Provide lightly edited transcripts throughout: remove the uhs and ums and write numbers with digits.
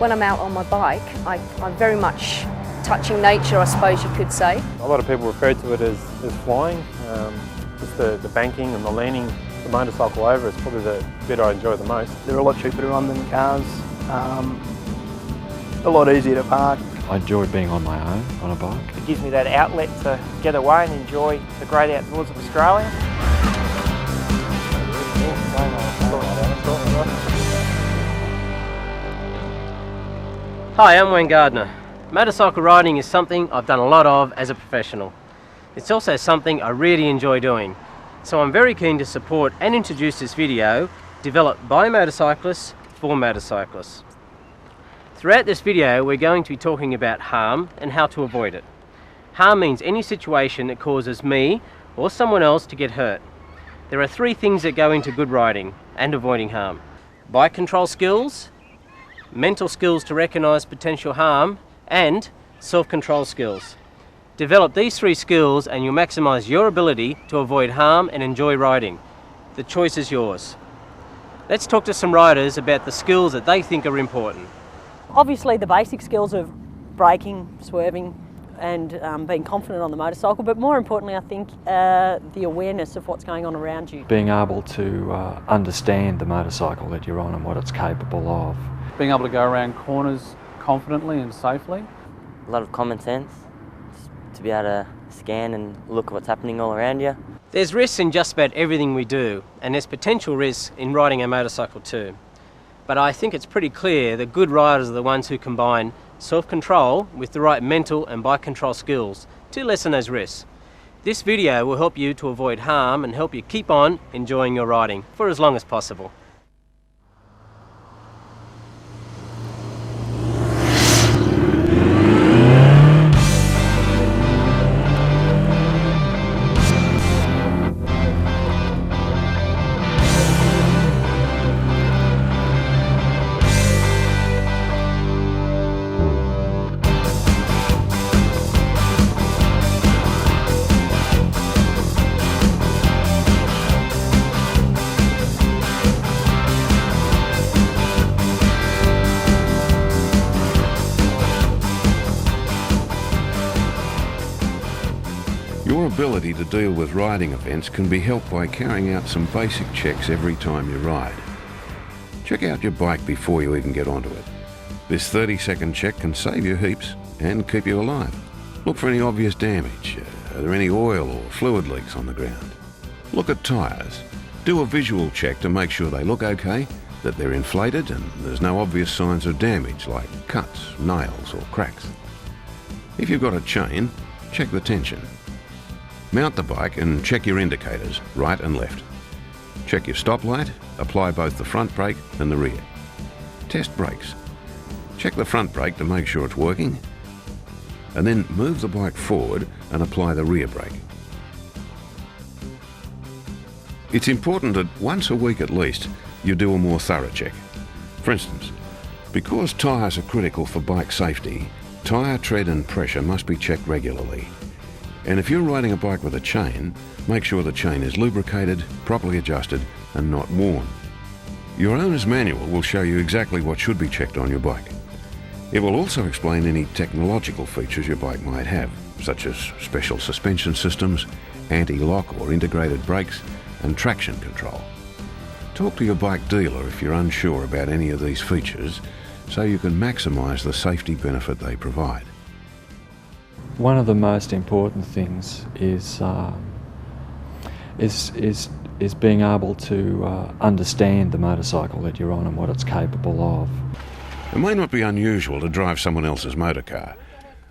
when I'm out on my bike, I'm very much touching nature, I suppose you could say. A lot of people refer to it as flying. Just the banking and the leaning the motorcycle over is probably the bit I enjoy the most. They're a lot cheaper to run than cars, a lot easier to park. I enjoy being on my own on a bike. It gives me that outlet to get away and enjoy the great outdoors of Australia. Hi, I'm Wayne Gardner. Motorcycle riding is something I've done a lot of as a professional. It's also something I really enjoy doing. So I'm very keen to support and introduce this video developed by motorcyclists for motorcyclists. Throughout this video we're going to be talking about harm and how to avoid it. Harm means any situation that causes me or someone else to get hurt. There are three things that go into good riding and avoiding harm: bike control skills, mental skills to recognise potential harm, and self-control skills. Develop these three skills and you'll maximise your ability to avoid harm and enjoy riding. The choice is yours. Let's talk to some riders about the skills that they think are important. Obviously the basic skills of braking, swerving and being confident on the motorcycle, but more importantly I think the awareness of what's going on around you. Being able to understand the motorcycle that you're on and what it's capable of. Being able to go around corners confidently and safely. A lot of common sense, to be able to scan and look at what's happening all around you. There's risks in just about everything we do, and there's potential risks in riding a motorcycle too. But I think it's pretty clear that good riders are the ones who combine self-control with the right mental and bike control skills to lessen those risks. This video will help you to avoid harm and help you keep on enjoying your riding for as long as possible. Your ability to deal with riding events can be helped by carrying out some basic checks every time you ride. Check out your bike before you even get onto it. This 30-second check can save you heaps and keep you alive. Look for any obvious damage. Are there any oil or fluid leaks on the ground? Look at tyres. Do a visual check to make sure they look okay, that they're inflated and there's no obvious signs of damage like cuts, nails or cracks. If you've got a chain, check the tension. Mount the bike and check your indicators, right and left. Check your stop light, apply both the front brake and the rear. Test brakes. Check the front brake to make sure it's working, and then move the bike forward and apply the rear brake. It's important that once a week at least you do a more thorough check. For instance, because tyres are critical for bike safety, tyre tread and pressure must be checked regularly. And if you're riding a bike with a chain, make sure the chain is lubricated, properly adjusted and not worn. Your owner's manual will show you exactly what should be checked on your bike. It will also explain any technological features your bike might have, such as special suspension systems, anti-lock or integrated brakes and traction control. Talk to your bike dealer if you're unsure about any of these features so you can maximise the safety benefit they provide. One of the most important things is being able to understand the motorcycle that you're on and what it's capable of. It may not be unusual to drive someone else's motor car,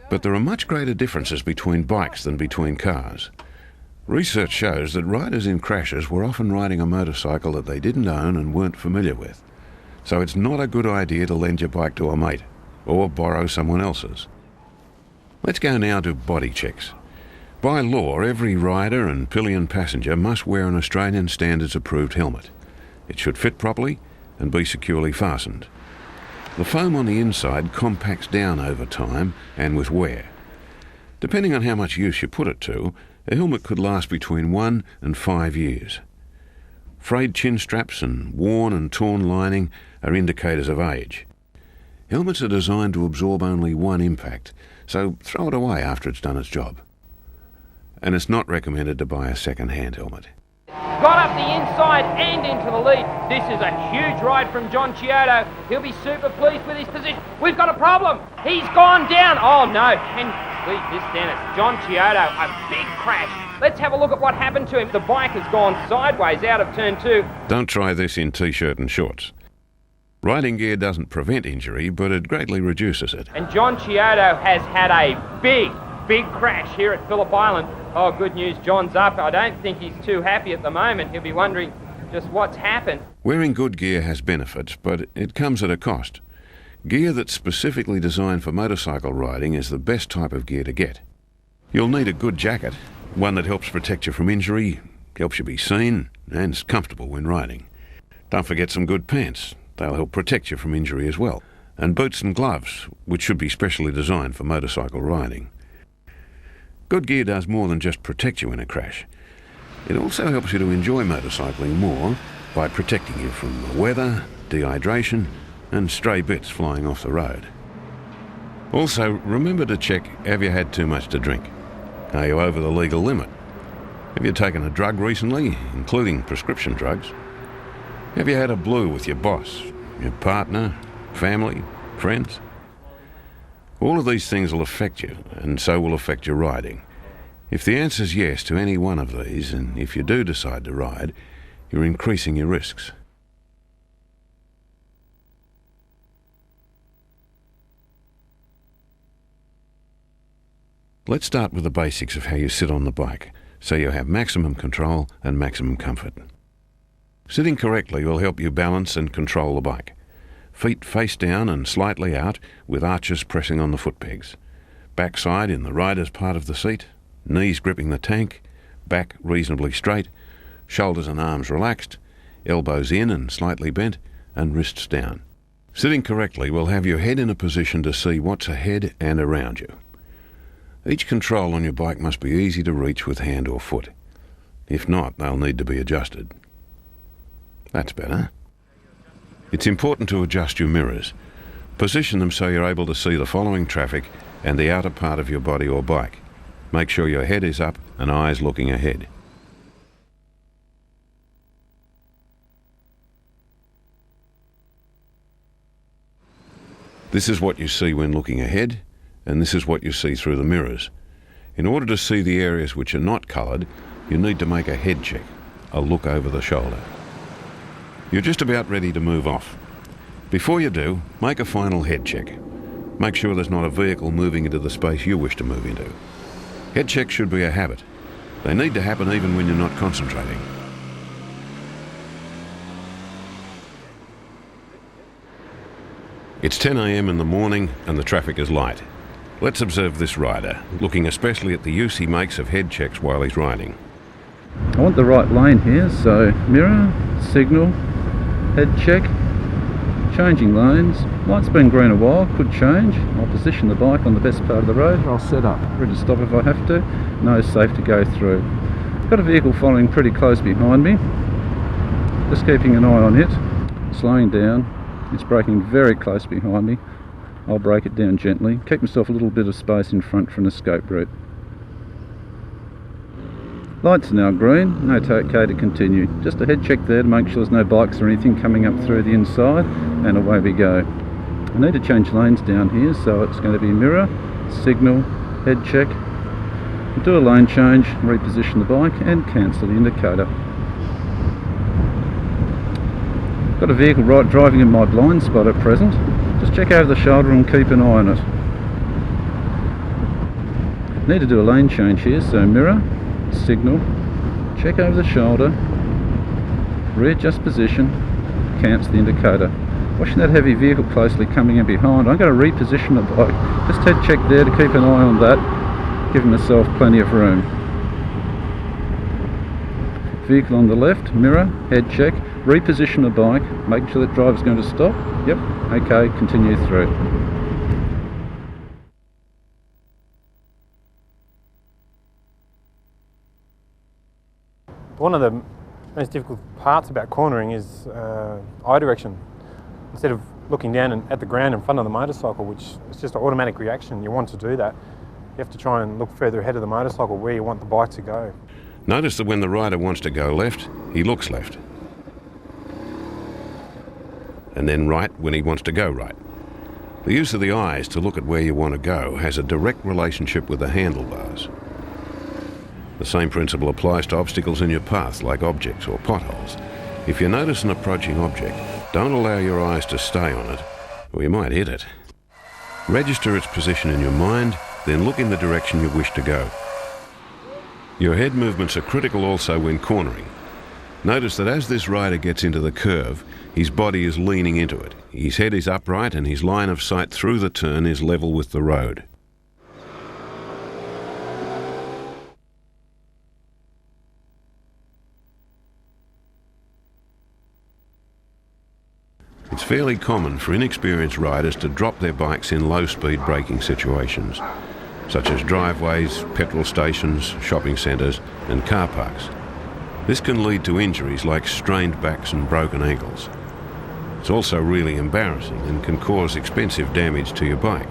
but there are much greater differences between bikes than between cars. Research shows that riders in crashes were often riding a motorcycle that they didn't own and weren't familiar with. So it's not a good idea to lend your bike to a mate or borrow someone else's. Let's go now to body checks. By law, every rider and pillion passenger must wear an Australian Standards approved helmet. It should fit properly and be securely fastened. The foam on the inside compacts down over time and with wear. Depending on how much use you put it to, a helmet could last between 1 and 5 years. Frayed chin straps and worn and torn lining are indicators of age. Helmets are designed to absorb only one impact, so throw it away after it's done its job. And it's not recommended to buy a second-hand helmet. Got up the inside and into the lead. This is a huge ride from John Chiodo. He'll be super pleased with his position. We've got a problem. He's gone down. Oh no, can you believe this, Dennis? John Chiodo, a big crash. Let's have a look at what happened to him. The bike has gone sideways out of turn 2. Don't try this in t-shirt and shorts. Riding gear doesn't prevent injury, but it greatly reduces it. And John Chiodo has had a big crash here at Phillip Island. Oh, good news, John's up. I don't think he's too happy at the moment. He'll be wondering just what's happened. Wearing good gear has benefits, but it comes at a cost. Gear that's specifically designed for motorcycle riding is the best type of gear to get. You'll need a good jacket, one that helps protect you from injury, helps you be seen, and is comfortable when riding. Don't forget some good pants. They'll help protect you from injury as well. And boots and gloves, which should be specially designed for motorcycle riding. Good gear does more than just protect you in a crash. It also helps you to enjoy motorcycling more by protecting you from the weather, dehydration, and stray bits flying off the road. Also, remember to check, have you had too much to drink? Are you over the legal limit? Have you taken a drug recently, including prescription drugs? Have you had a blue with your boss, your partner, family, friends? All of these things will affect you, and so will affect your riding. If the answer's yes to any one of these, and if you do decide to ride, you're increasing your risks. Let's start with the basics of how you sit on the bike, so you have maximum control and maximum comfort. Sitting correctly will help you balance and control the bike. Feet face down and slightly out with arches pressing on the foot pegs. Backside in the rider's part of the seat, knees gripping the tank, back reasonably straight, shoulders and arms relaxed, elbows in and slightly bent, and wrists down. Sitting correctly will have your head in a position to see what's ahead and around you. Each control on your bike must be easy to reach with hand or foot. If not, they'll need to be adjusted. That's better. It's important to adjust your mirrors. Position them so you're able to see the following traffic and the outer part of your body or bike. Make sure your head is up and eyes looking ahead. This is what you see when looking ahead, and this is what you see through the mirrors. In order to see the areas which are not coloured, you need to make a head check, a look over the shoulder. You're just about ready to move off. Before you do, make a final head check. Make sure there's not a vehicle moving into the space you wish to move into. Head checks should be a habit. They need to happen even when you're not concentrating. It's 10 a.m. in the morning and the traffic is light. Let's observe this rider, looking especially at the use he makes of head checks while he's riding. I want the right lane here, so mirror, signal, head check, changing lanes. Light's been green a while, could change. I'll position the bike on the best part of the road. I'll set up, ready to stop if I have to. No, safe to go through. Got a vehicle following pretty close behind me. Just keeping an eye on it. Slowing down. It's braking very close behind me. I'll brake it down gently. Keep myself a little bit of space in front for an escape route. Lights are now green, okay to continue. Just a head check there to make sure there's no bikes or anything coming up through the inside, and away we go. I need to change lanes down here, so it's going to be mirror, signal, head check, do a lane change, reposition the bike and cancel the indicator. Got a vehicle right driving in my blind spot at present. Just check over the shoulder and keep an eye on it. Need to do a lane change here, so mirror, signal, check over the shoulder, readjust position, cancel the indicator. Watching that heavy vehicle closely coming in behind, I'm going to reposition the bike. Just head check there to keep an eye on that, giving myself plenty of room. Vehicle on the left, mirror, head check, reposition the bike, make sure that driver's going to stop. Yep, okay, continue through. One of the most difficult parts about cornering is eye direction. Instead of looking down at the ground in front of the motorcycle, which is just an automatic reaction. You want to do that. You have to try and look further ahead of the motorcycle where you want the bike to go. Notice that when the rider wants to go left, he looks left. And then right when he wants to go right. The use of the eyes to look at where you want to go has a direct relationship with the handlebars. The same principle applies to obstacles in your path, like objects or potholes. If you notice an approaching object, don't allow your eyes to stay on it, or you might hit it. Register its position in your mind, then look in the direction you wish to go. Your head movements are critical also when cornering. Notice that as this rider gets into the curve, his body is leaning into it. His head is upright and his line of sight through the turn is level with the road. It's fairly common for inexperienced riders to drop their bikes in low-speed braking situations, such as driveways, petrol stations, shopping centres and car parks. This can lead to injuries like strained backs and broken ankles. It's also really embarrassing and can cause expensive damage to your bike.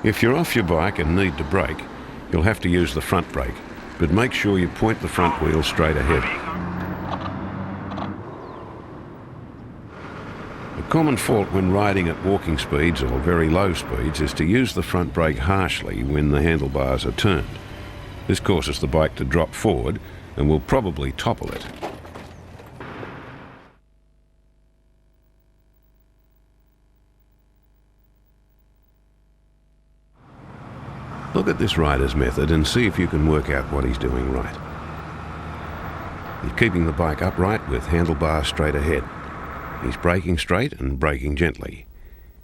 If you're off your bike and need to brake, you'll have to use the front brake, but make sure you point the front wheel straight ahead. A common fault when riding at walking speeds or very low speeds is to use the front brake harshly when the handlebars are turned. This causes the bike to drop forward and will probably topple it. Look at this rider's method and see if you can work out what he's doing right. He's keeping the bike upright with handlebars straight ahead. He's braking straight and braking gently.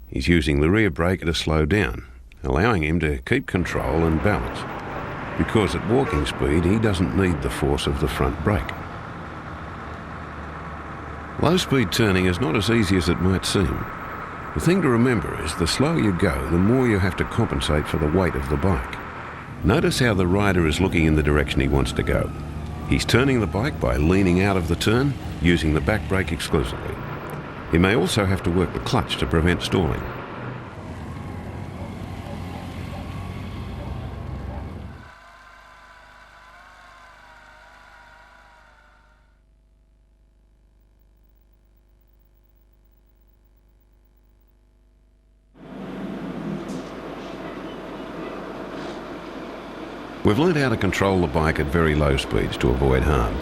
He's using the rear brake to slow down, allowing him to keep control and balance, because at walking speed he doesn't need the force of the front brake. Low speed turning is not as easy as it might seem. The thing to remember is the slower you go, the more you have to compensate for the weight of the bike. Notice how the rider is looking in the direction he wants to go. He's turning the bike by leaning out of the turn, using the back brake exclusively. He may also have to work the clutch to prevent stalling. We've learned how to control the bike at very low speeds to avoid harm.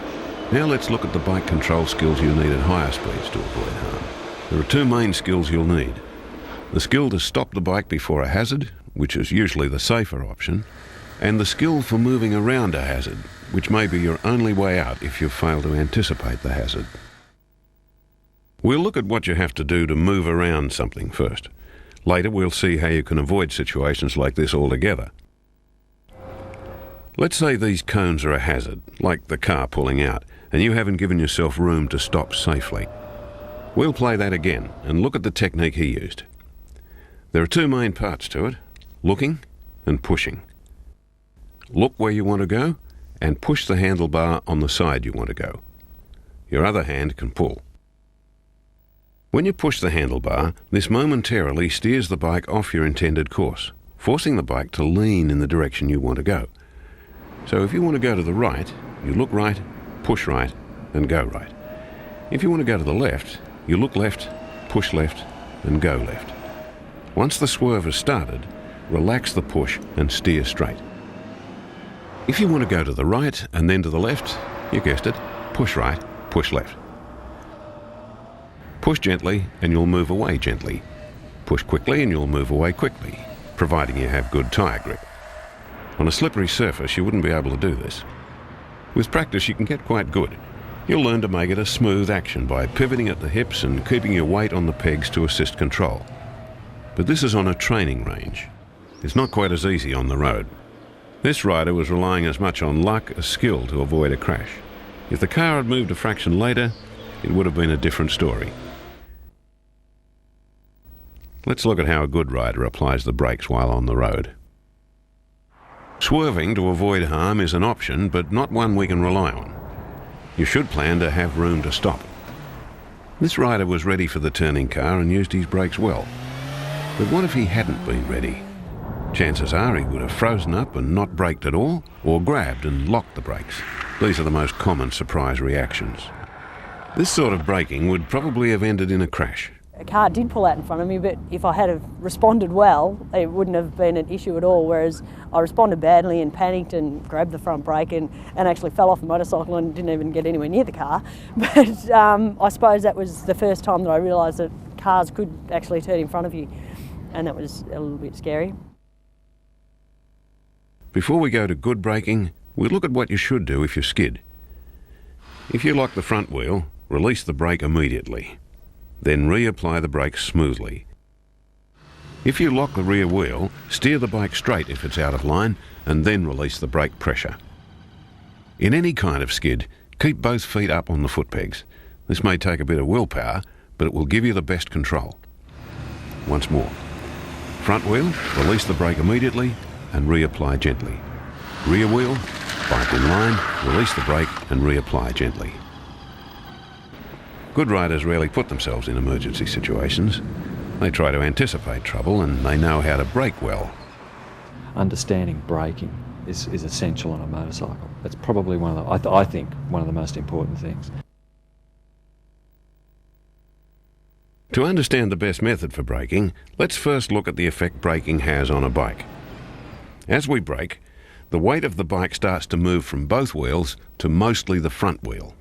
Now let's look at the bike control skills you'll need at higher speeds to avoid harm. There are two main skills you'll need. The skill to stop the bike before a hazard, which is usually the safer option, and the skill for moving around a hazard, which may be your only way out if you fail to anticipate the hazard. We'll look at what you have to do to move around something first. Later we'll see how you can avoid situations like this altogether. Let's say these cones are a hazard, like the car pulling out, and you haven't given yourself room to stop safely. We'll play that again and look at the technique he used. There are two main parts to it, looking and pushing. Look where you want to go and push the handlebar on the side you want to go. Your other hand can pull. When you push the handlebar, this momentarily steers the bike off your intended course, forcing the bike to lean in the direction you want to go. So if you want to go to the right, you look right, push right, and go right. If you want to go to the left, you look left, push left, and go left. Once the swerve has started, relax the push and steer straight. If you want to go to the right and then to the left, you guessed it, push right, push left. Push gently and you'll move away gently. Push quickly and you'll move away quickly, providing you have good tyre grip. On a slippery surface, you wouldn't be able to do this. With practice, you can get quite good. You'll learn to make it a smooth action by pivoting at the hips and keeping your weight on the pegs to assist control. But this is on a training range. It's not quite as easy on the road. This rider was relying as much on luck as skill to avoid a crash. If the car had moved a fraction later, it would have been a different story. Let's look at how a good rider applies the brakes while on the road. Swerving to avoid harm is an option, but not one we can rely on. You should plan to have room to stop. This rider was ready for the turning car and used his brakes well. But what if he hadn't been ready? Chances are he would have frozen up and not braked at all, or grabbed and locked the brakes. These are the most common surprise reactions. This sort of braking would probably have ended in a crash. A car did pull out in front of me, but if I had have responded well, it wouldn't have been an issue at all, whereas I responded badly and panicked and grabbed the front brake and actually fell off the motorcycle and didn't even get anywhere near the car. But I suppose that was the first time that I realised that cars could actually turn in front of you, and that was a little bit scary. Before we go to good braking, we'll look at what you should do if you skid. If you lock the front wheel, release the brake immediately. Then reapply the brakes smoothly. If you lock the rear wheel, steer the bike straight if it's out of line, and then release the brake pressure. In any kind of skid, keep both feet up on the foot pegs. This may take a bit of willpower, but it will give you the best control. Once more. Front wheel, release the brake immediately and reapply gently. Rear wheel, bike in line, release the brake and reapply gently. Good riders rarely put themselves in emergency situations. They try to anticipate trouble and they know how to brake well. Understanding braking is essential on a motorcycle. That's probably one of the, I think, one of the most important things. To understand the best method for braking, let's first look at the effect braking has on a bike. As we brake, the weight of the bike starts to move from both wheels to mostly the front wheel.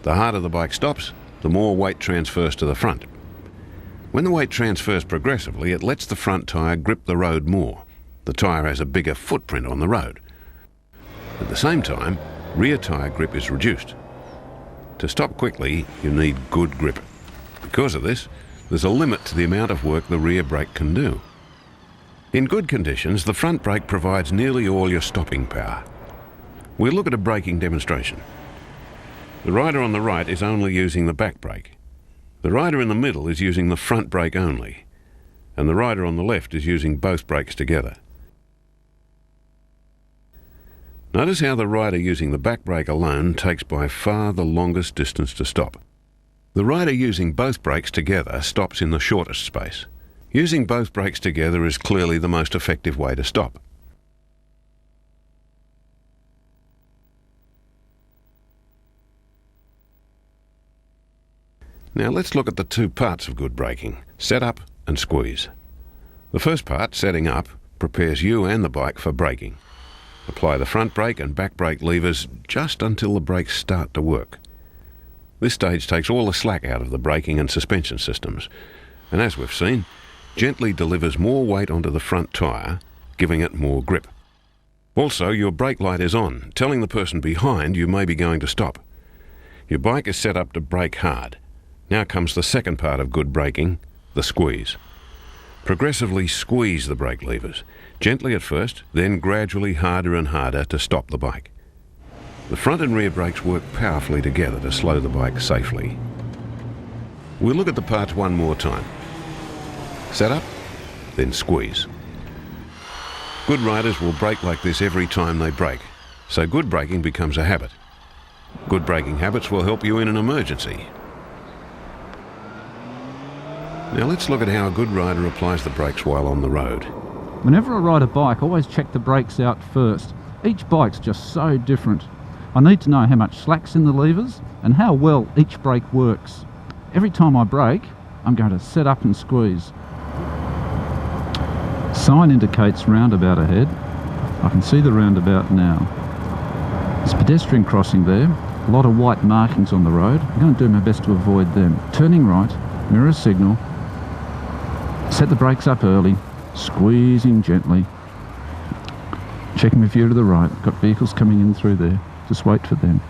The harder the bike stops, the more weight transfers to the front. When the weight transfers progressively, it lets the front tyre grip the road more. The tyre has a bigger footprint on the road. At the same time, rear tyre grip is reduced. To stop quickly, you need good grip. Because of this, there's a limit to the amount of work the rear brake can do. In good conditions, the front brake provides nearly all your stopping power. We'll look at a braking demonstration. The rider on the right is only using the back brake. The rider in the middle is using the front brake only, and the rider on the left is using both brakes together. Notice how the rider using the back brake alone takes by far the longest distance to stop. The rider using both brakes together stops in the shortest space. Using both brakes together is clearly the most effective way to stop. Now let's look at the two parts of good braking, set up and squeeze. The first part, setting up, prepares you and the bike for braking. Apply the front brake and back brake levers just until the brakes start to work. This stage takes all the slack out of the braking and suspension systems, and as we've seen, gently delivers more weight onto the front tyre, giving it more grip. Also, your brake light is on, telling the person behind you may be going to stop. Your bike is set up to brake hard. Now comes the second part of good braking, the squeeze. Progressively squeeze the brake levers, gently at first, then gradually harder and harder to stop the bike. The front and rear brakes work powerfully together to slow the bike safely. We'll look at the parts one more time. Set up, then squeeze. Good riders will brake like this every time they brake, so good braking becomes a habit. Good braking habits will help you in an emergency. Now let's look at how a good rider applies the brakes while on the road. Whenever I ride a bike, I always check the brakes out first. Each bike's just so different. I need to know how much slack's in the levers and how well each brake works. Every time I brake, I'm going to set up and squeeze. Sign indicates roundabout ahead. I can see the roundabout now. There's a pedestrian crossing there, a lot of white markings on the road. I'm going to do my best to avoid them. Turning right, mirror signal, set the brakes up early, squeezing gently, checking my view to the right. Got vehicles coming in through there, just wait for them.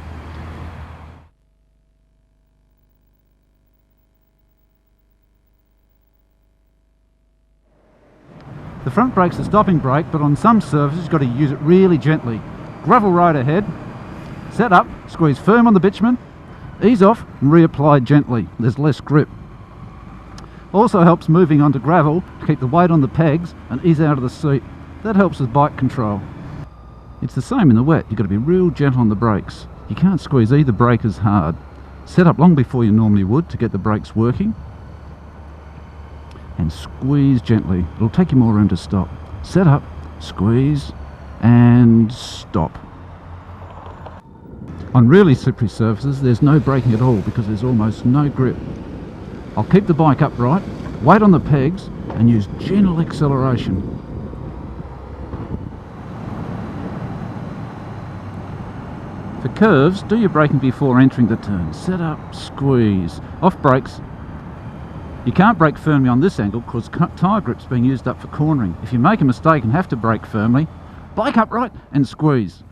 The front brake's a stopping brake, but on some surfaces you've got to use it really gently. Gravel road ahead, set up, squeeze firm on the bitumen, ease off and reapply gently. There's less grip. Also helps moving onto gravel to keep the weight on the pegs and ease out of the seat. That helps with bike control. It's the same in the wet. You've got to be real gentle on the brakes. You can't squeeze either brake as hard. Set up long before you normally would to get the brakes working. And squeeze gently. It'll take you more room to stop. Set up, squeeze, and stop. On really slippery surfaces, there's no braking at all because there's almost no grip. I'll keep the bike upright, weight on the pegs, and use gentle acceleration. For curves, do your braking before entering the turn. Set up, squeeze. Off brakes. You can't brake firmly on this angle because tyre grip's being used up for cornering. If you make a mistake and have to brake firmly, bike upright and squeeze.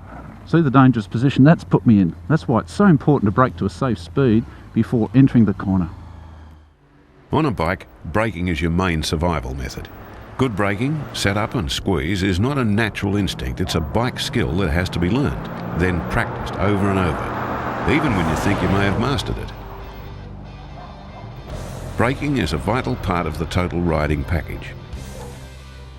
See the dangerous position that's put me in. That's why it's so important to brake to a safe speed before entering the corner. On a bike, braking is your main survival method. Good braking, set up and squeeze is not a natural instinct, it's a bike skill that has to be learned, then practiced over and over, even when you think you may have mastered it. Braking is a vital part of the total riding package.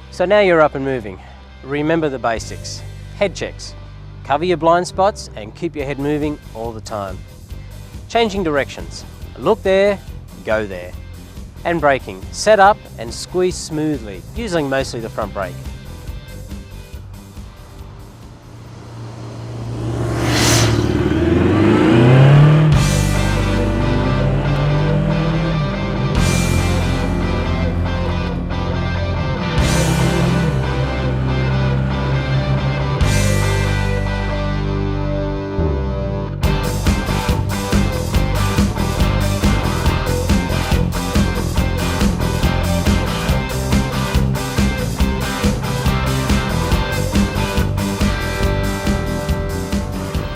So now you're up and moving. Remember the basics. Head checks. Cover your blind spots and keep your head moving all the time. Changing directions. Look there, go there. And braking. Set up and squeeze smoothly, using mostly the front brake.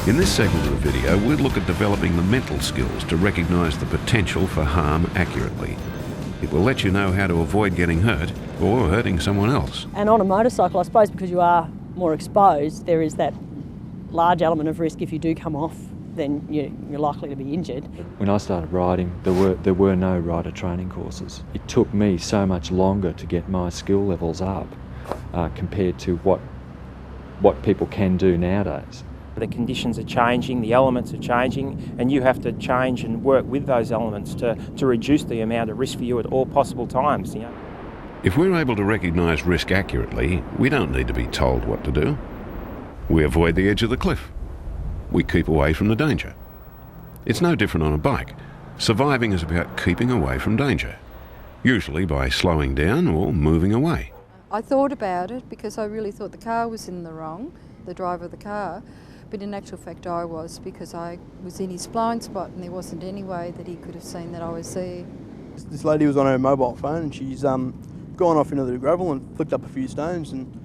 In this segment of the video, we'll look at developing the mental skills to recognise the potential for harm accurately. It will let you know how to avoid getting hurt or hurting someone else. And on a motorcycle, I suppose because you are more exposed, there is that large element of risk. If you do come off, then you're likely to be injured. When I started riding, there were no rider training courses. It took me so much longer to get my skill levels up compared to what people can do nowadays. The conditions are changing, the elements are changing, and you have to change and work with those elements to reduce the amount of risk for you at all possible times. If we're able to recognise risk accurately, we don't need to be told what to do. We avoid the edge of the cliff. We keep away from the danger. It's no different on a bike. Surviving is about keeping away from danger, usually by slowing down or moving away. I thought about it because I really thought the car was in the wrong, the driver of the car. But in actual fact I was, because I was in his blind spot and there wasn't any way that he could have seen that I was there. This lady was on her mobile phone and she's gone off into the gravel and flicked up a few stones, and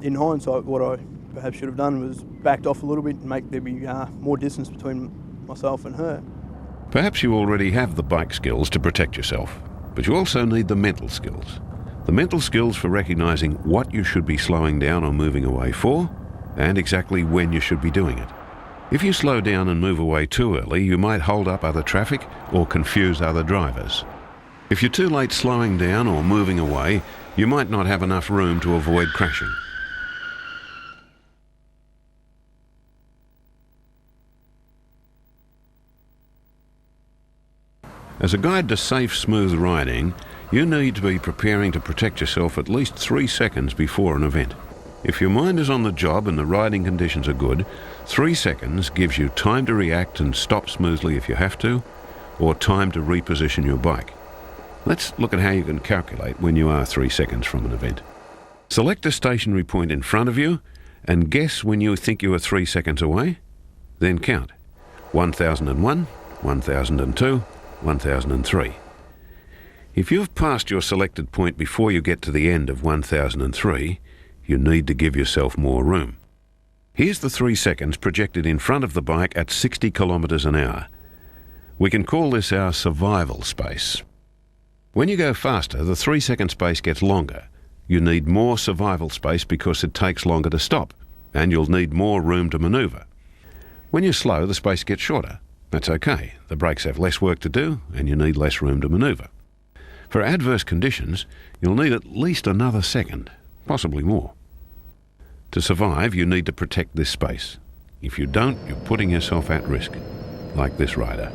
in hindsight what I perhaps should have done was backed off a little bit and make there be more distance between myself and her. Perhaps you already have the bike skills to protect yourself, but you also need the mental skills. The mental skills for recognising what you should be slowing down or moving away for, and exactly when you should be doing it. If you slow down and move away too early, you might hold up other traffic or confuse other drivers. If you're too late slowing down or moving away, you might not have enough room to avoid crashing. As a guide to safe, smooth riding, you need to be preparing to protect yourself at least 3 seconds before an event. If your mind is on the job and the riding conditions are good, 3 seconds gives you time to react and stop smoothly if you have to, or time to reposition your bike. Let's look at how you can calculate when you are 3 seconds from an event. Select a stationary point in front of you and guess when you think you are 3 seconds away. Then count. 1001, 1002, 1003. If you've passed your selected point before you get to the end of 1003, you need to give yourself more room. Here's the 3 seconds projected in front of the bike at 60 kilometres an hour. We can call this our survival space. When you go faster, the 3 second space gets longer. You need more survival space because it takes longer to stop, and you'll need more room to manoeuvre. When you're slow, the space gets shorter. That's okay. The brakes have less work to do, and you need less room to manoeuvre. For adverse conditions, you'll need at least another second, possibly more. To survive, you need to protect this space. If you don't, you're putting yourself at risk. like this rider.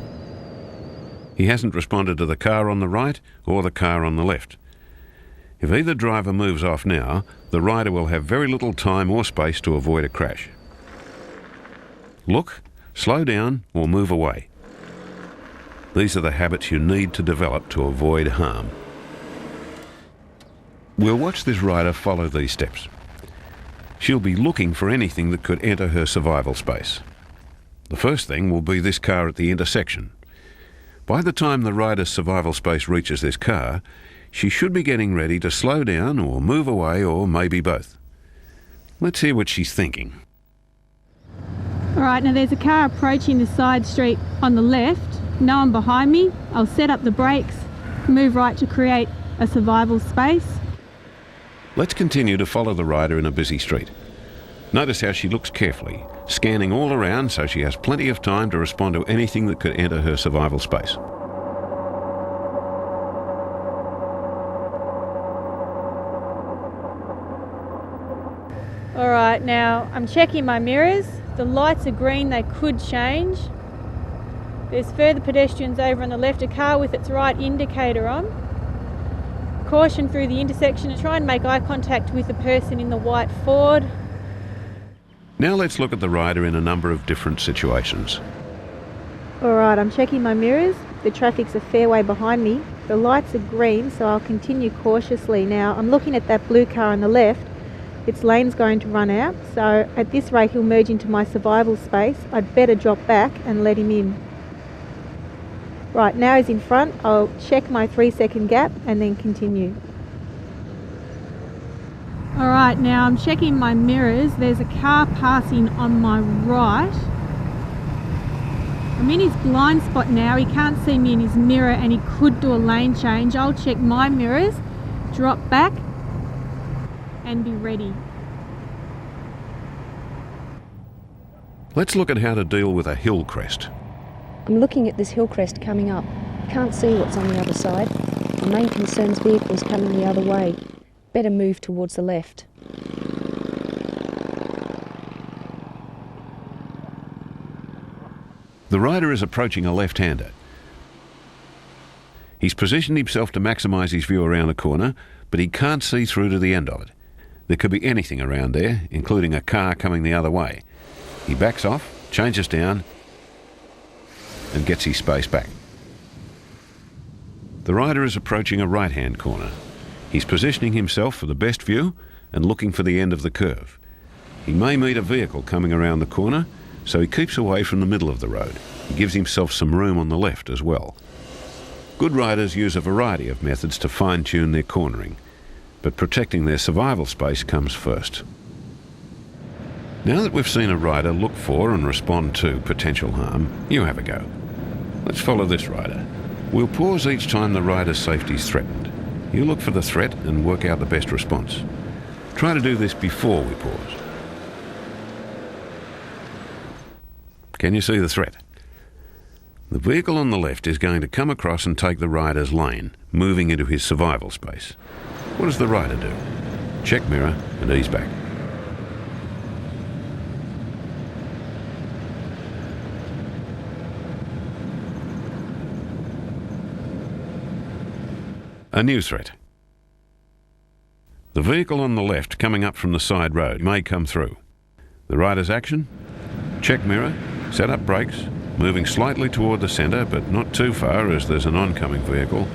He hasn't responded to the car on the right or the car on the left. If either driver moves off now, the rider will have very little time or space to avoid a crash. Look, slow down or move away. These are the habits you need to develop to avoid harm. We'll watch this rider follow these steps. She'll be looking for anything that could enter her survival space. The first thing will be this car at the intersection. By the time the rider's survival space reaches this car, she should be getting ready to slow down or move away, or maybe both. Let's hear what she's thinking. Alright, now there's a car approaching the side street on the left. No one behind me. I'll set up the brakes, move right to create a survival space. Let's continue to follow the rider in a busy street. Notice how she looks carefully, scanning all around so she has plenty of time to respond to anything that could enter her survival space. Alright, now I'm checking my mirrors. The lights are green, they could change. There's further pedestrians over on the left, a car with its right indicator on. Caution through the intersection, try and make eye contact with the person in the white Ford. Now let's look at the rider in a number of different situations. Alright, I'm checking my mirrors. The traffic's a fair way behind me. The lights are green, so I'll continue cautiously. Now I'm looking at that blue car on the left. Its lane's going to run out, so at this rate he'll merge into my survival space. I'd better drop back and let him in. Right, now he's in front. I'll check my 3-second gap and then continue. Alright, now I'm checking my mirrors. There's a car passing on my right. I'm in his blind spot now. He can't see me in his mirror and he could do a lane change. I'll check my mirrors, drop back and be ready. Let's look at how to deal with a hill crest. I'm looking at this hill crest coming up. Can't see what's on the other side. My main concern's vehicles coming the other way. Better move towards the left. The rider is approaching a left-hander. He's positioned himself to maximise his view around a corner, but he can't see through to the end of it. There could be anything around there, including a car coming the other way. He backs off, changes down, and gets his space back. The rider is approaching a right-hand corner. He's positioning himself for the best view and looking for the end of the curve. He may meet a vehicle coming around the corner, so he keeps away from the middle of the road. He gives himself some room on the left as well. Good riders use a variety of methods to fine-tune their cornering, but protecting their survival space comes first. Now that we've seen a rider look for and respond to potential harm, you have a go. Let's follow this rider. We'll pause each time the rider's safety is threatened. You look for the threat and work out the best response. Try to do this before we pause. Can you see the threat? The vehicle on the left is going to come across and take the rider's lane, moving into his survival space. What does the rider do? Check mirror and ease back. A new threat. The vehicle on the left coming up from the side road may come through. The rider's action? Check mirror, set up brakes, moving slightly toward the centre but not too far as there's an oncoming vehicle,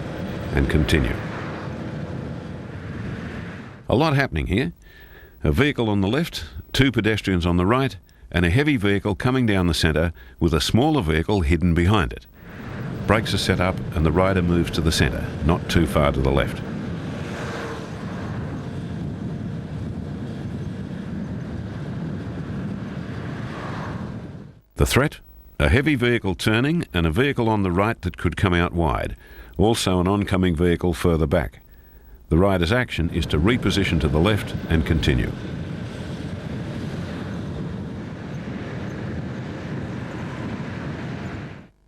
and continue. A lot happening here. A vehicle on the left, 2 pedestrians on the right, and a heavy vehicle coming down the centre with a smaller vehicle hidden behind it. Brakes are set up and the rider moves to the centre, not too far to the left. The threat? A heavy vehicle turning and a vehicle on the right that could come out wide, also an oncoming vehicle further back. The rider's action is to reposition to the left and continue.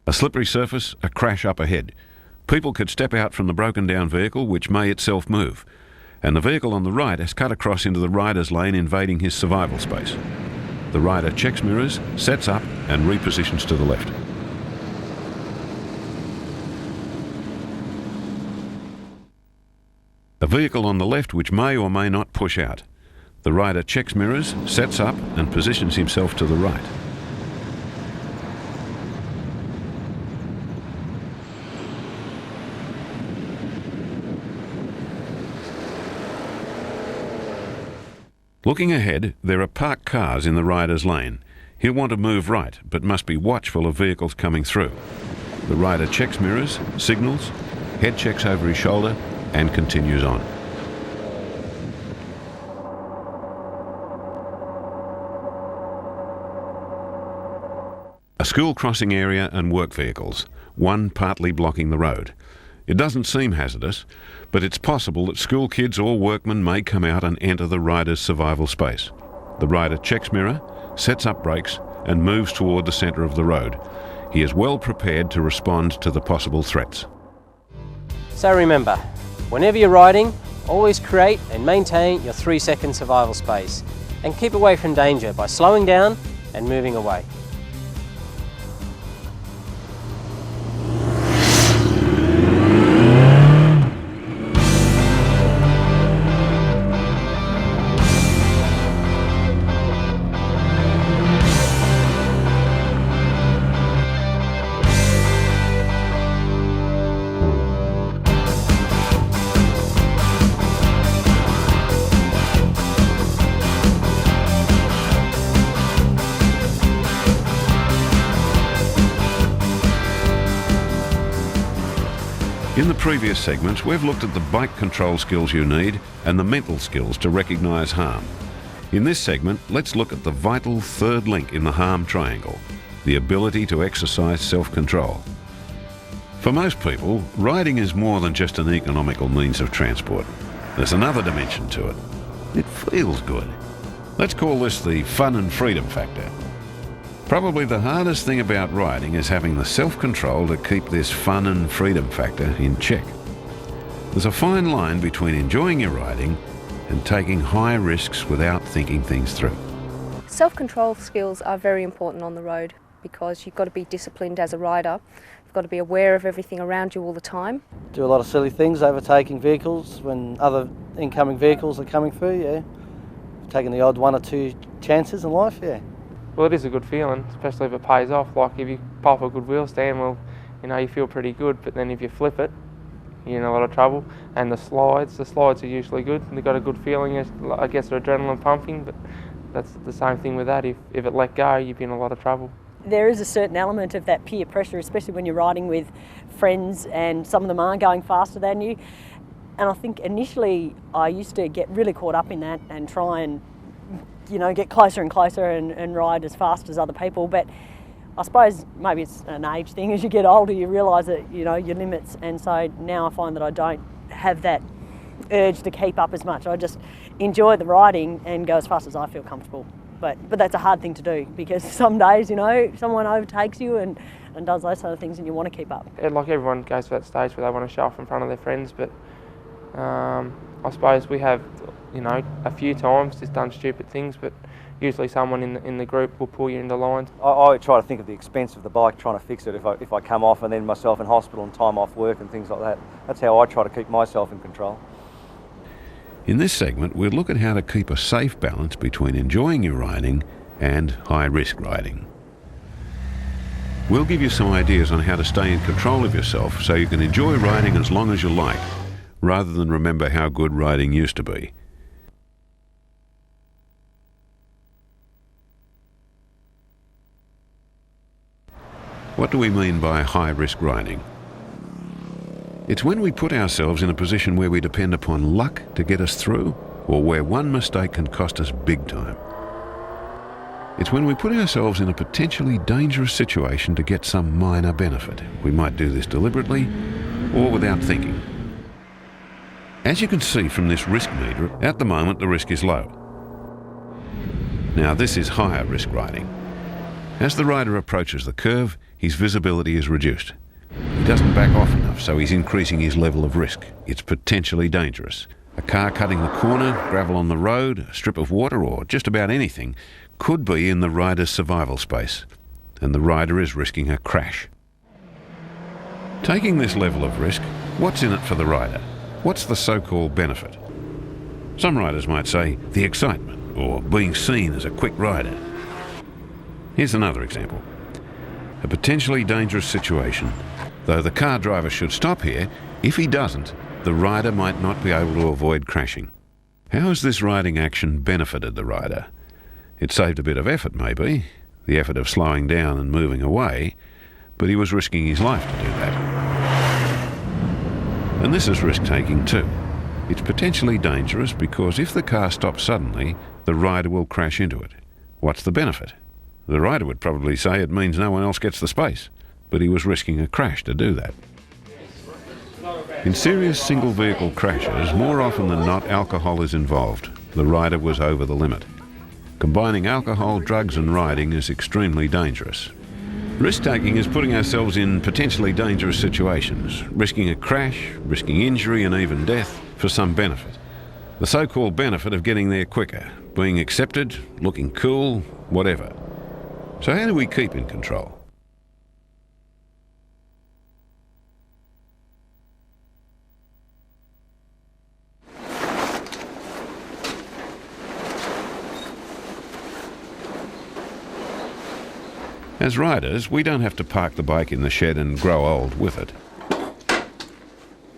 A slippery surface, a crash up ahead. People could step out from the broken down vehicle which may itself move, and the vehicle on the right has cut across into the rider's lane, invading his survival space. The rider checks mirrors, sets up and repositions to the left. A vehicle on the left which may or may not push out. The rider checks mirrors, sets up and positions himself to the right. Looking ahead, there are parked cars in the rider's lane. He'll want to move right, but must be watchful of vehicles coming through. The rider checks mirrors, signals, head checks over his shoulder and continues on. A school crossing area and work vehicles, one partly blocking the road. It doesn't seem hazardous, but it's possible that school kids or workmen may come out and enter the rider's survival space. The rider checks mirror, sets up brakes and moves toward the centre of the road. He is well prepared to respond to the possible threats. So remember, whenever you're riding, always create and maintain your 3-second survival space and keep away from danger by slowing down and moving away. In the previous segments, we've looked at the bike control skills you need and the mental skills to recognise harm. In this segment, let's look at the vital third link in the harm triangle, the ability to exercise self-control. For most people, riding is more than just an economical means of transport. There's another dimension to it. It feels good. Let's call this the fun and freedom factor. Probably the hardest thing about riding is having the self-control to keep this fun and freedom factor in check. There's a fine line between enjoying your riding and taking high risks without thinking things through. Self-control skills are very important on the road because you've got to be disciplined as a rider. You've got to be aware of everything around you all the time. Do a lot of silly things, overtaking vehicles when other incoming vehicles are coming through, yeah. Taking the odd 1 or 2 chances in life, yeah. Well, it is a good feeling, especially if it pays off. Like if you pop a good wheel stand, well, you know, you feel pretty good, but then if you flip it, you're in a lot of trouble. And the slides are usually good. They've got a good feeling, I guess they're adrenaline pumping, but that's the same thing with that. If it let go, you'd be in a lot of trouble. There is a certain element of that peer pressure, especially when you're riding with friends and some of them are going faster than you. And I think initially I used to get really caught up in that and try and, you know, get closer and closer and ride as fast as other people. But I suppose maybe it's an age thing. As you get older, you realise that, you know, your limits. And so now I find that I don't have that urge to keep up as much. I just enjoy the riding and go as fast as I feel comfortable. But that's a hard thing to do because some days, you know, someone overtakes you and does those sort of things and you want to keep up. Like everyone goes to that stage where they want to show off in front of their friends, but I suppose we have, you know, a few times just done stupid things, but usually someone in the group will pull you into line. I try to think of the expense of the bike, trying to fix it if I come off and then myself in hospital and time off work and things like that. That's how I try to keep myself in control. In this segment, we'll look at how to keep a safe balance between enjoying your riding and high-risk riding. We'll give you some ideas on how to stay in control of yourself so you can enjoy riding as long as you like, rather than remember how good riding used to be. What do we mean by high-risk riding? It's when we put ourselves in a position where we depend upon luck to get us through, or where one mistake can cost us big time. It's when we put ourselves in a potentially dangerous situation to get some minor benefit. We might do this deliberately or without thinking. As you can see from this risk meter, at the moment the risk is low. Now this is higher risk riding. As the rider approaches the curve, his visibility is reduced. He doesn't back off enough, so he's increasing his level of risk. It's potentially dangerous. A car cutting the corner, gravel on the road, a strip of water, or just about anything could be in the rider's survival space, and the rider is risking a crash. Taking this level of risk, what's in it for the rider? What's the so-called benefit? Some riders might say the excitement, or being seen as a quick rider. Here's another example. A potentially dangerous situation. Though the car driver should stop here, if he doesn't, the rider might not be able to avoid crashing. How has this riding action benefited the rider? It saved a bit of effort, maybe, the effort of slowing down and moving away, but he was risking his life to do that. And this is risk-taking too. It's potentially dangerous because if the car stops suddenly, the rider will crash into it. What's the benefit? The rider would probably say it means no one else gets the space, but he was risking a crash to do that. In serious single vehicle crashes, more often than not, alcohol is involved. The rider was over the limit. Combining alcohol, drugs and riding is extremely dangerous. Risk-taking is putting ourselves in potentially dangerous situations, risking a crash, risking injury and even death for some benefit. The so-called benefit of getting there quicker, being accepted, looking cool, whatever. So how do we keep in control? As riders, we don't have to park the bike in the shed and grow old with it.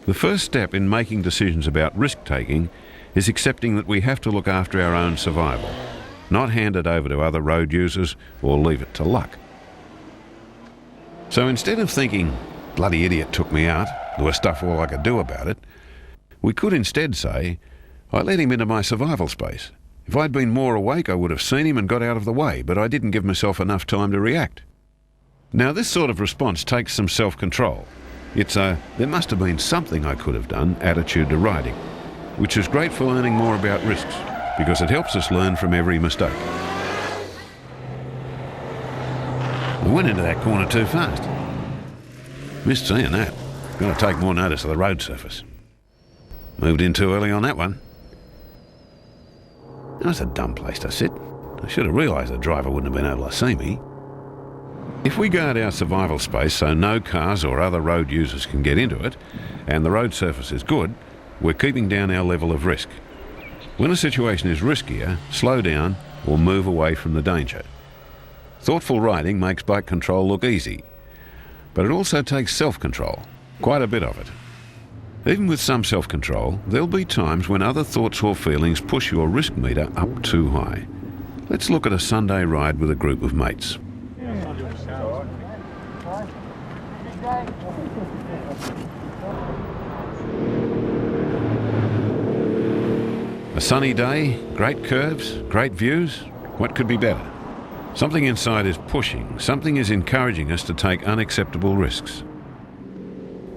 The first step in making decisions about risk-taking is accepting that we have to look after our own survival, not hand it over to other road users or leave it to luck. So instead of thinking, bloody idiot took me out, there was stuff all I could do about it, we could instead say, I let him into my survival space. If I'd been more awake, I would have seen him and got out of the way, but I didn't give myself enough time to react. Now, this sort of response takes some self-control. It's a, there must have been something I could have done, attitude to riding, which is great for learning more about risks, because it helps us learn from every mistake. I went into that corner too fast. Missed seeing that. Got to take more notice of the road surface. Moved in too early on that one. That's a dumb place to sit. I should have realised the driver wouldn't have been able to see me. If we guard our survival space so no cars or other road users can get into it, and the road surface is good, we're keeping down our level of risk. When a situation is riskier, slow down or move away from the danger. Thoughtful riding makes bike control look easy, but it also takes self-control, quite a bit of it. Even with some self-control, there'll be times when other thoughts or feelings push your risk meter up too high. Let's look at a Sunday ride with a group of mates. A sunny day, great curves, great views. What could be better? Something inside is pushing, something is encouraging us to take unacceptable risks.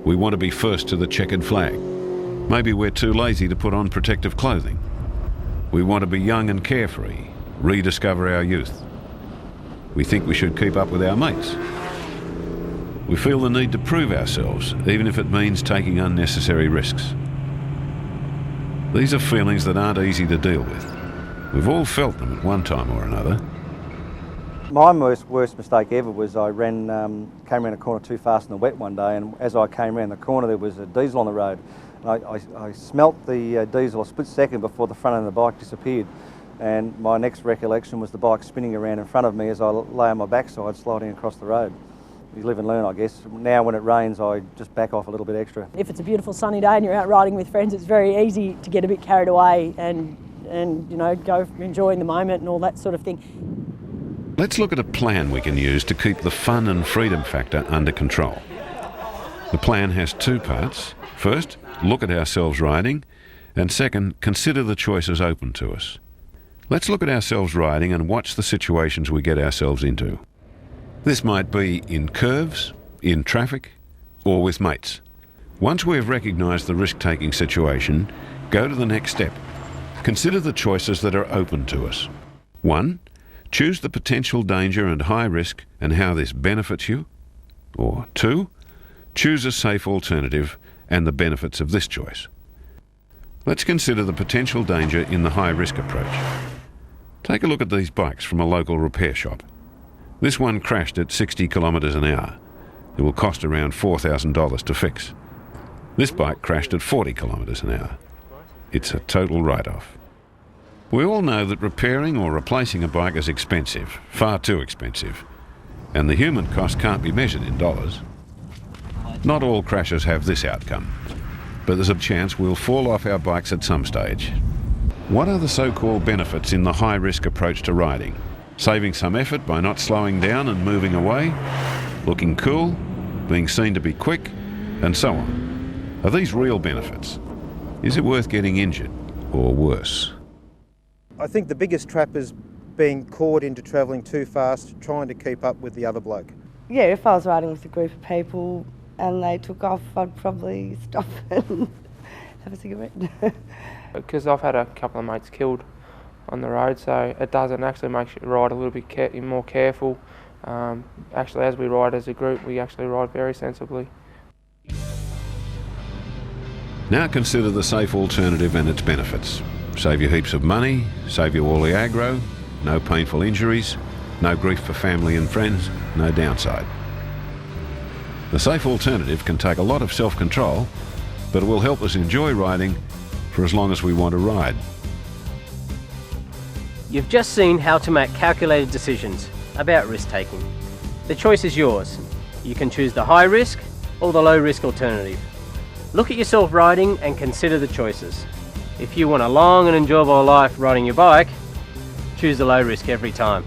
We want to be first to the checkered flag. Maybe we're too lazy to put on protective clothing. We want to be young and carefree, rediscover our youth. We think we should keep up with our mates. We feel the need to prove ourselves, even if it means taking unnecessary risks. These are feelings that aren't easy to deal with. We've all felt them at one time or another. My worst mistake ever was I came around a corner too fast in the wet one day, and as I came around the corner there was a diesel on the road. And I smelt the diesel a split second before the front end of the bike disappeared, and my next recollection was the bike spinning around in front of me as I lay on my backside sliding across the road. You live and learn, I guess. Now when it rains I just back off a little bit extra. If it's a beautiful sunny day and you're out riding with friends, it's very easy to get a bit carried away and you know, go enjoying the moment and all that sort of thing. Let's look at a plan we can use to keep the fun and freedom factor under control. The plan has two parts. First, look at ourselves riding, and second, consider the choices open to us. Let's look at ourselves riding and watch the situations we get ourselves into. This might be in curves, in traffic, or with mates. Once we have recognised the risk-taking situation, go to the next step. Consider the choices that are open to us. 1. Choose the potential danger and high risk and how this benefits you. Or 2. Choose a safe alternative and the benefits of this choice. Let's consider the potential danger in the high risk approach. Take a look at these bikes from a local repair shop. This one crashed at 60 kilometres an hour. It will cost around $4,000 to fix. This bike crashed at 40 kilometres an hour. It's a total write-off. We all know that repairing or replacing a bike is expensive, far too expensive, and the human cost can't be measured in dollars. Not all crashes have this outcome, but there's a chance we'll fall off our bikes at some stage. What are the so-called benefits in the high-risk approach to riding? Saving some effort by not slowing down and moving away, looking cool, being seen to be quick, and so on. Are these real benefits? Is it worth getting injured, or worse? I think the biggest trap is being caught into travelling too fast, trying to keep up with the other bloke. Yeah, if I was riding with a group of people and they took off, I'd probably stop and have a cigarette. Because I've had a couple of mates killed on the road, so it actually makes you ride a little bit more careful. Actually, as we ride as a group, we actually ride very sensibly. Now consider the safe alternative and its benefits. Save you heaps of money, save you all the aggro, no painful injuries, no grief for family and friends, no downside. The safe alternative can take a lot of self-control, but it will help us enjoy riding for as long as we want to ride. You've just seen how to make calculated decisions about risk-taking. The choice is yours. You can choose the high risk or the low risk alternative. Look at yourself riding and consider the choices. If you want a long and enjoyable life riding your bike, choose the low risk every time.